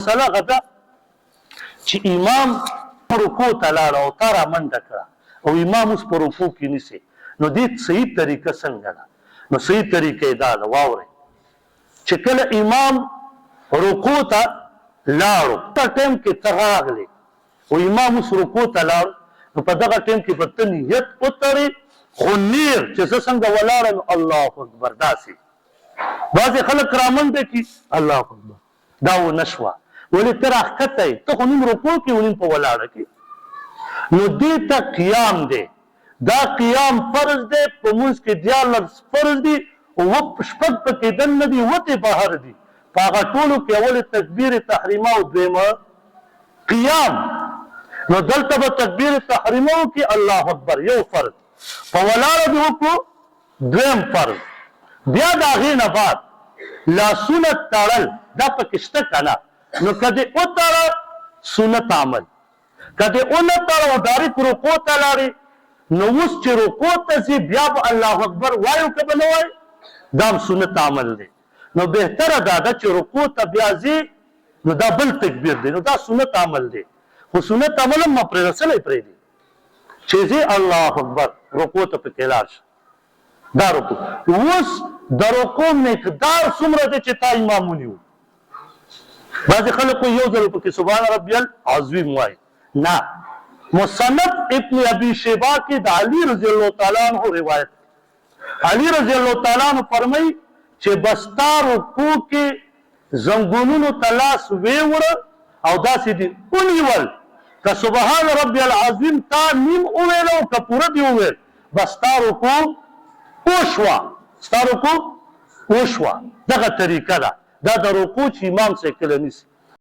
مسله غدا چې امام رکوع ته لاړ او تا را منډه کړه او امام اوس په رکوع کې نیسي نو دې صحیح طریقه څنګه ده؟ نو صحیح طریقه دا ده واورئ چې کله امام رکوع ته لاړو په ټایم کې ته راغلې او امام اوس رکوع ته لاړ نو په دغه ټایم کې به ته نیت وتړې خو نیر چې زه څنګه ولاړ یم الله اکبر داسې بعضې خلک رامنډه کي الله اکبر دا ونه شوه ولې ته راښکته یې ته خو نیم رکوع کې ونیم په ولاړه کې نو دې ته قیام دی دا قیام فرض دی په مونځ کې 14 فرض دي شپږ پکې دننه دي وتې بهر دي په هغه ټولو کې اول تکبیر تحریمه او دویمه قیام نو دلته به تکبیر تحریمه وکړي الله اکبر یو فرض په ولاړه دې وکړو دویم فرض بیا د هغې نه بعد لاسونه تړل دا پکې شته که نه نو که دې وتړه سنت عمل که دې ونه تړه او ډایرکټ رکوع ته لاړې نو اوس چې رکوع ته ځي بیا به الله اکبر وایو که به نه وایو دا هم سنت عمل دی نو بهتره دا ده چې رکوع ته بیا ځي نو دا بل تکبیر دی نو دا سنت عمل دی خو سنت عمل هم ما پرې رسلی پرېږدي چې ځي الله اکبر رکوع ته پکې لاړ شه دا رکوع اوس د رکوع مقدار څومره دی چې تا امام ونیو بعضې خلک یو ځل پکې سبحان ربي العظیم وایي نه مصنف ابن ابي شیبه کې د علي رضی الله تعالی عنہ روایت علي رضی الله تعالی عنہ فرمایي چې بستا رکوع کې زنګونونو ته لاس ویوړه او داسې دي ونیول که سبحان ربي العظیم تا نیم وویل او که پوره دې وویل بس تا رکوع وشوه ستا رکوع وشوه دغه طریقه ده دا د رکوع چې امام صاحب کله نیسي